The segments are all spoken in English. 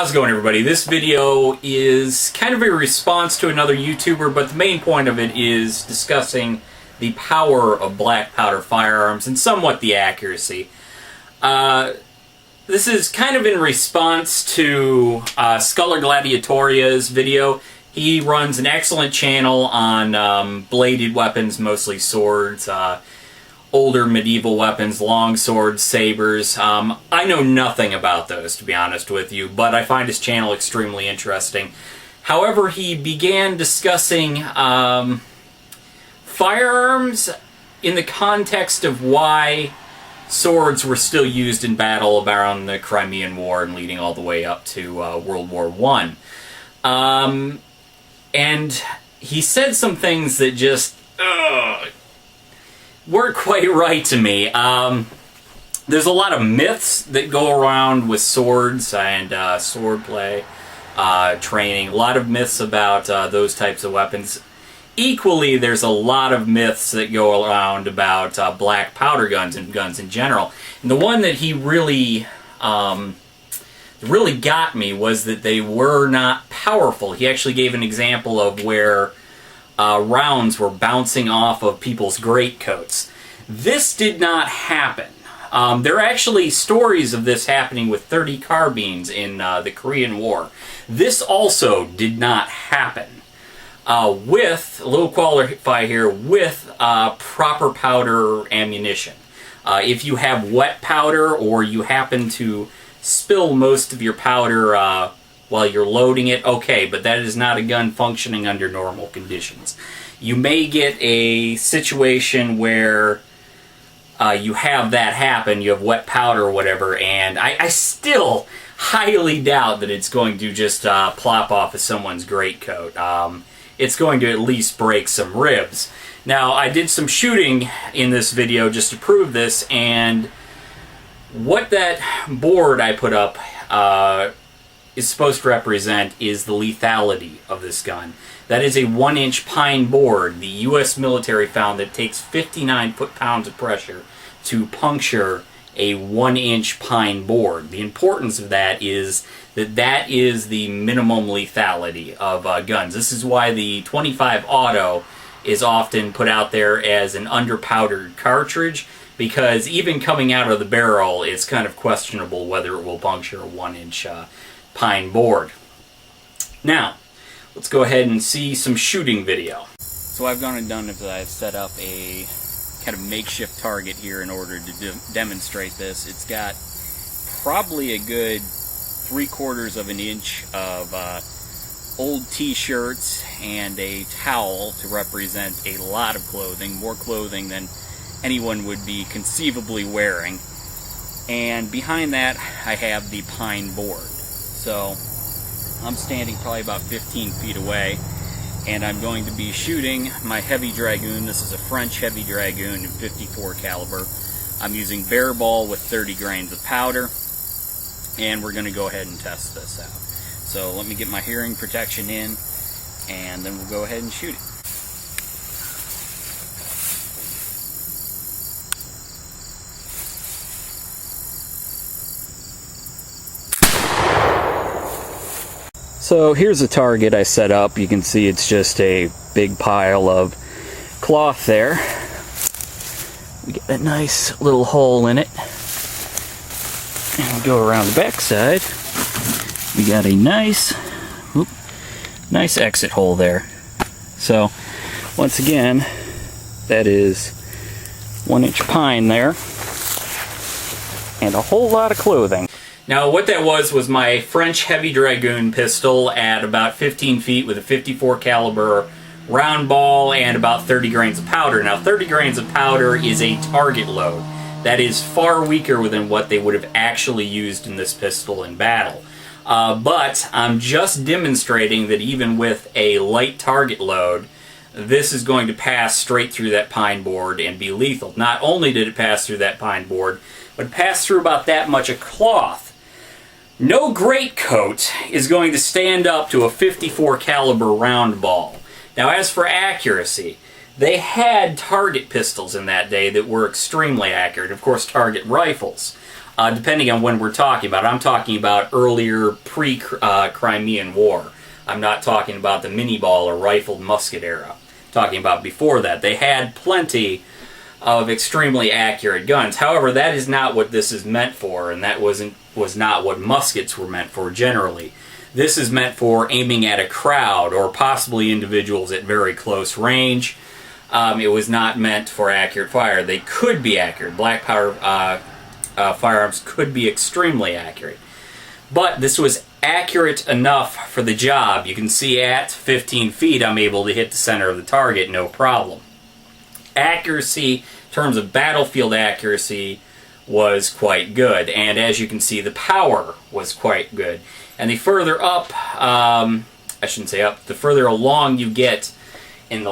How's it going, everybody? This video is kind of a response to another YouTuber, but the main point of it is discussing the power of black powder firearms and somewhat the accuracy. This is kind of in response to Sculler Gladiatoria's video. He runs an excellent channel on bladed weapons, mostly swords, older medieval weapons, long swords, sabers. I know nothing about those, to be honest with you, but I find his channel extremely interesting. However, he began discussing firearms in the context of why swords were still used in battle around the Crimean War and leading all the way up to World War I. And he said some things that just weren't quite right to me. There's a lot of myths that go around with swords and swordplay, training. A lot of myths about those types of weapons. Equally, there's a lot of myths that go around about black powder guns and guns in general. And the one that he really got me was that they were not powerful. He actually gave an example of where rounds were bouncing off of people's greatcoats. This did not happen. There are actually stories of this happening with .30 carbines in the Korean War. This also did not happen. With, a little qualify here, with proper powder ammunition. If you have wet powder or you happen to spill most of your powder while you're loading it, okay, but that is not a gun functioning under normal conditions. You may get a situation where you have that happen, you have wet powder or whatever, and I still highly doubt that it's going to just plop off of someone's greatcoat. It's going to at least break some ribs. Now, I did some shooting in this video just to prove this, and what that board I put up is supposed to represent is the lethality of this gun. That is a 1-inch pine board. The U.S. military found that it takes 59 foot-pounds of pressure to puncture a 1-inch pine board. The importance of that is that is the minimum lethality of guns. This is why the .25 Auto is often put out there as an underpowdered cartridge, because even coming out of the barrel, it's kind of questionable whether it will puncture a 1-inch pine board. Now, let's go ahead and see some shooting video. So what I've gone and done is I've set up a kind of makeshift target here in order to demonstrate this. It's got probably a good 3/4 of an inch of old t-shirts and a towel to represent a lot of clothing, more clothing than anyone would be conceivably wearing. And behind that I have the pine board. So I'm standing probably about 15 feet away, and I'm going to be shooting my heavy dragoon. This is a French heavy dragoon in .54 caliber. I'm using bare ball with 30 grains of powder, and we're going to go ahead and test this out. So let me get my hearing protection in, and then we'll go ahead and shoot it. So here's a target I set up. You can see it's just a big pile of cloth there. We get a nice little hole in it. And we'll go around the back side. We got a nice exit hole there. So once again, that is 1-inch pine there. And a whole lot of clothing. Now, what that was my French heavy dragoon pistol at about 15 feet with a .54 caliber round ball and about 30 grains of powder. Now, 30 grains of powder is a target load. That is far weaker than what they would have actually used in this pistol in battle. But I'm just demonstrating that even with a light target load, this is going to pass straight through that pine board and be lethal. Not only did it pass through that pine board, but it passed through about that much of cloth. No greatcoat is going to stand up to a .54 caliber round ball. Now, as for accuracy, They had target pistols in that day that were extremely accurate. Of course, target rifles, depending on when we're talking about. I'm talking about earlier pre-Crimean War. I'm not talking about the mini-ball or rifled musket era. I'm talking about before that. They had plenty of extremely accurate guns. However, that is not what this is meant for, and that was not what muskets were meant for generally. This is meant for aiming at a crowd or possibly individuals at very close range. It was not meant for accurate fire. They could be accurate. Black powder firearms could be extremely accurate. But this was accurate enough for the job. You can see at 15 feet I'm able to hit the center of the target, no problem. Accuracy, in terms of battlefield accuracy, was quite good. And as you can see, the power was quite good. And the further up, I shouldn't say up, the further along you get in the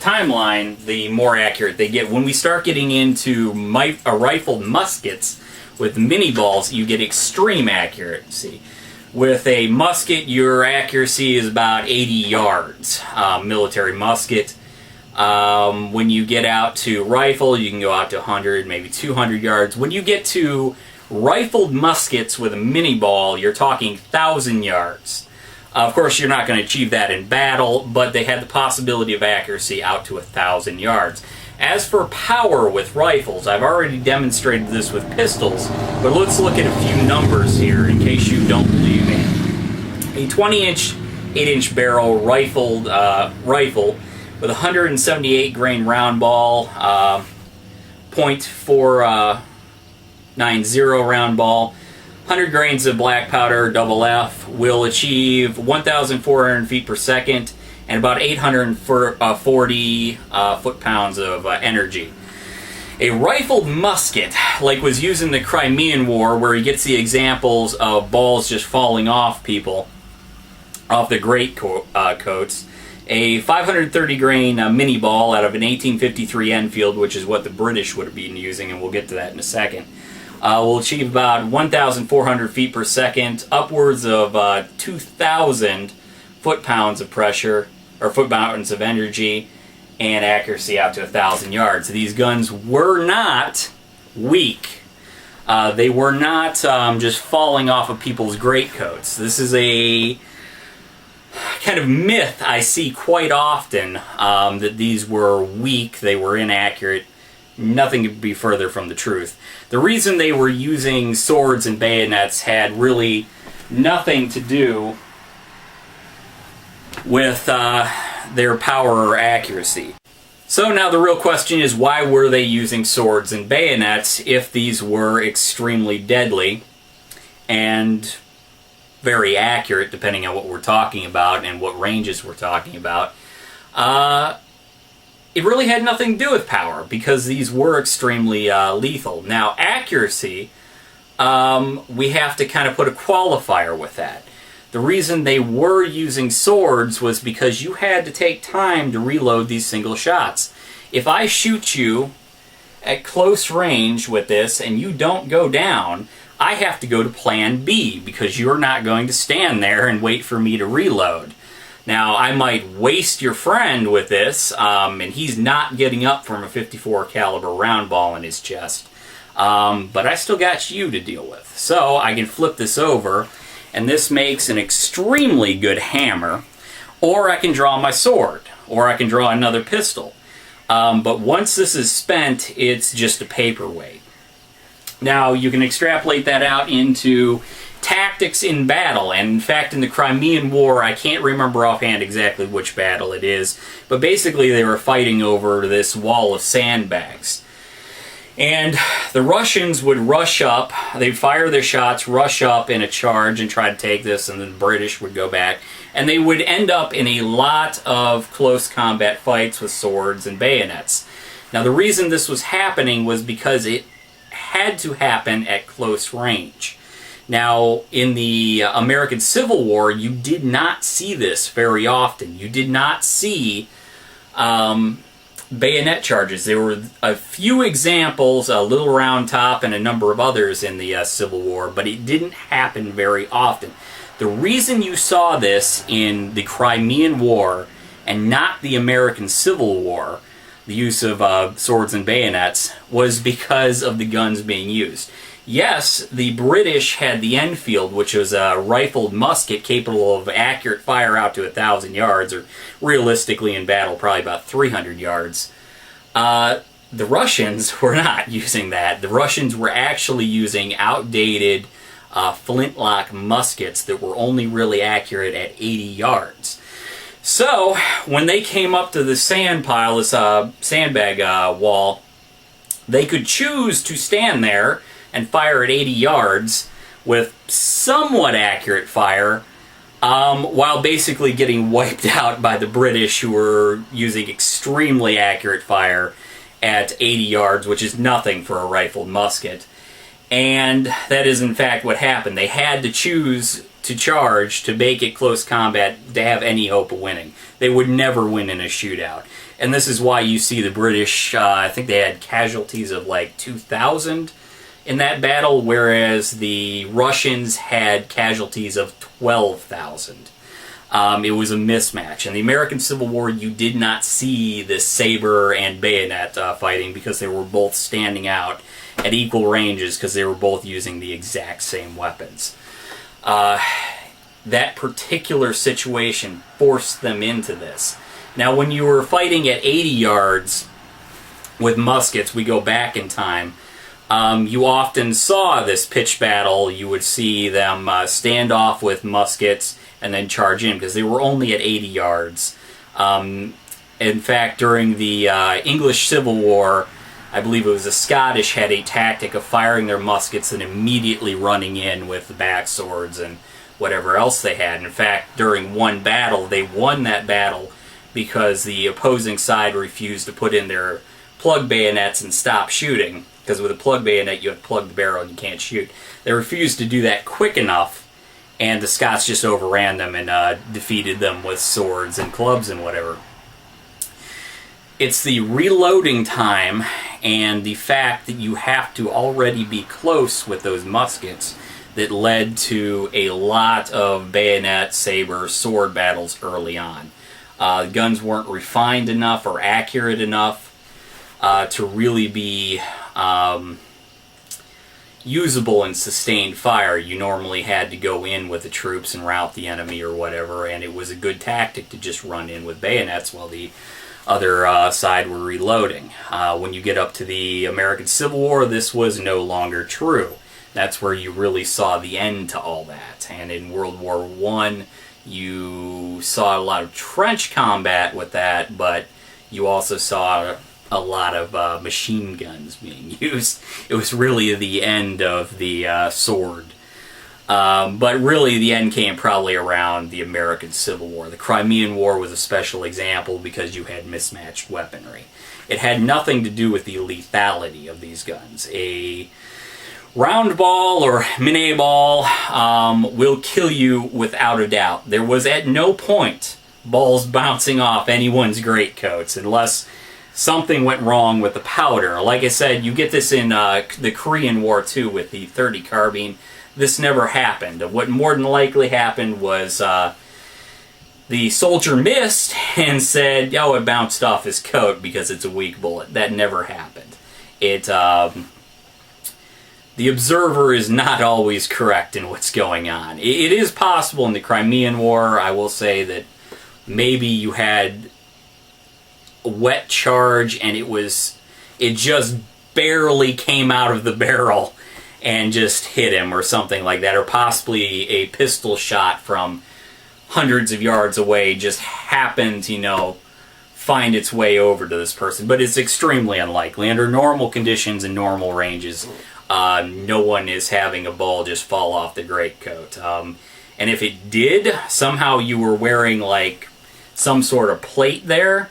timeline, the more accurate they get. When we start getting into rifled muskets with mini balls, you get extreme accuracy. With a musket, your accuracy is about 80 yards, military musket. When you get out to rifle, you can go out to 100, maybe 200 yards. When you get to rifled muskets with a mini ball, you're talking 1,000 yards. Of course, you're not going to achieve that in battle, but they had the possibility of accuracy out to 1,000 yards. As for power with rifles, I've already demonstrated this with pistols, but let's look at a few numbers here in case you don't believe me. A 20-inch, 8-inch barrel rifle with a 178 grain round ball, .490 round ball, 100 grains of black powder, double F, will achieve 1,400 feet per second and about 840 foot-pounds of energy. A rifled musket, like was used in the Crimean War, where he gets the examples of balls just falling off people, off the great coats. A 530 grain mini ball out of an 1853 Enfield, which is what the British would have been using, and we'll get to that in a second, will achieve about 1,400 feet per second, upwards of 2,000 foot-pounds of pressure, or foot-pounds of energy, and accuracy out to 1,000 yards. These guns were not weak. They were not just falling off of people's greatcoats. This is a kind of myth I see quite often, that these were weak, they were inaccurate. Nothing could be further from the truth. The reason they were using swords and bayonets had really nothing to do with their power or accuracy. So now the real question is, why were they using swords and bayonets if these were extremely deadly and very accurate, depending on what we're talking about and what ranges we're talking about? It really had nothing to do with power, because these were extremely lethal. Now, accuracy, we have to kind of put a qualifier with that. The reason they were using swords was because you had to take time to reload these single shots. If I shoot you at close range with this and you don't go down, I have to go to plan B, because you're not going to stand there and wait for me to reload. Now, I might waste your friend with this, and he's not getting up from a .54 caliber round ball in his chest. But I still got you to deal with. So I can flip this over, and this makes an extremely good hammer, or I can draw my sword, or I can draw another pistol. But once this is spent, it's just a paperweight. Now, you can extrapolate that out into tactics in battle, and in fact in the Crimean War, I can't remember offhand exactly which battle it is, but basically they were fighting over this wall of sandbags. And the Russians would rush up, they'd fire their shots, rush up in a charge and try to take this, and then the British would go back, and they would end up in a lot of close combat fights with swords and bayonets. Now, the reason this was happening was because it had to happen at close range. Now, in the American Civil War, you did not see this very often. You did not see bayonet charges. There were a few examples, a Little Round Top and a number of others in the Civil War, but it didn't happen very often. The reason you saw this in the Crimean War and not the American Civil War, the use of swords and bayonets, was because of the guns being used. Yes, the British had the Enfield, which was a rifled musket capable of accurate fire out to 1,000 yards, or realistically in battle probably about 300 yards. The Russians were not using that. The Russians were actually using outdated flintlock muskets that were only really accurate at 80 yards. So, when they came up to the sand pile, this sandbag wall, they could choose to stand there and fire at 80 yards with somewhat accurate fire, while basically getting wiped out by the British, who were using extremely accurate fire at 80 yards, which is nothing for a rifled musket. And that is in fact what happened. They had to choose to charge to make it close combat to have any hope of winning. They would never win in a shootout. And this is why you see the British, I think they had casualties of like 2,000 in that battle, whereas the Russians had casualties of 12,000. It was a mismatch. In the American Civil War, you did not see this saber and bayonet fighting because they were both standing out at equal ranges because they were both using the exact same weapons. That particular situation forced them into this. Now, when you were fighting at 80 yards with muskets, we go back in time, you often saw this pitched battle. You would see them stand off with muskets and then charge in because they were only at 80 yards. In fact, during the English Civil War, I believe it was the Scottish had a tactic of firing their muskets and immediately running in with the back swords and whatever else they had. In fact, during one battle, they won that battle because the opposing side refused to put in their plug bayonets and stop shooting. Because with a plug bayonet, you have to plug the barrel and you can't shoot. They refused to do that quick enough, and the Scots just overran them and defeated them with swords and clubs and whatever. It's the reloading time and the fact that you have to already be close with those muskets that led to a lot of bayonet, saber, sword battles early on. Guns weren't refined enough or accurate enough to really be usable in sustained fire. You normally had to go in with the troops and rout the enemy or whatever, and it was a good tactic to just run in with bayonets while the other side were reloading. When you get up to the American Civil War, this was no longer true. That's where you really saw the end to all that. And in World War I, you saw a lot of trench combat with that, but you also saw a lot of machine guns being used. It was really the end of the sword. But really the end came probably around the American Civil War. The Crimean War was a special example because you had mismatched weaponry. It had nothing to do with the lethality of these guns. A round ball or minet ball will kill you without a doubt. There was at no point balls bouncing off anyone's greatcoats unless something went wrong with the powder. Like I said, you get this in the Korean War too with the .30 carbine. This never happened. What more than likely happened was the soldier missed and said, oh, it bounced off his coat because it's a weak bullet. That never happened. The observer is not always correct in what's going on. It is possible in the Crimean War, I will say, that maybe you had a wet charge and it just barely came out of the barrel and just hit him or something like that, or possibly a pistol shot from hundreds of yards away just happened to, find its way over to this person. But it's extremely unlikely. Under normal conditions and normal ranges, no one is having a ball just fall off the greatcoat. And if it did, somehow you were wearing like some sort of plate there.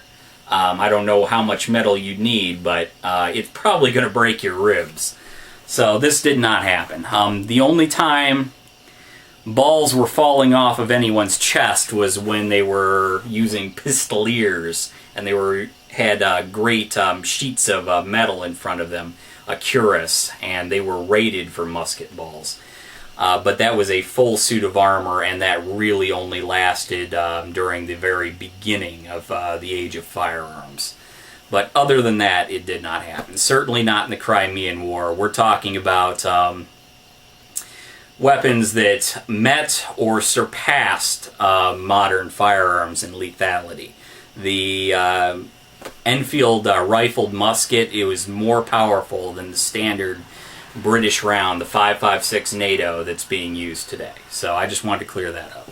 I don't know how much metal you'd need, but it's probably going to break your ribs. So this did not happen. The only time balls were falling off of anyone's chest was when they were using pistoliers, and they had great sheets of metal in front of them, a cuirass, and they were rated for musket balls. but that was a full suit of armor, and that really only lasted during the very beginning of the age of firearms. But other than that, it did not happen. Certainly not in the Crimean War. We're talking about weapons that met or surpassed modern firearms in lethality. The Enfield rifled musket, it was more powerful than the standard British round, the 5.56 NATO that's being used today. So I just wanted to clear that up.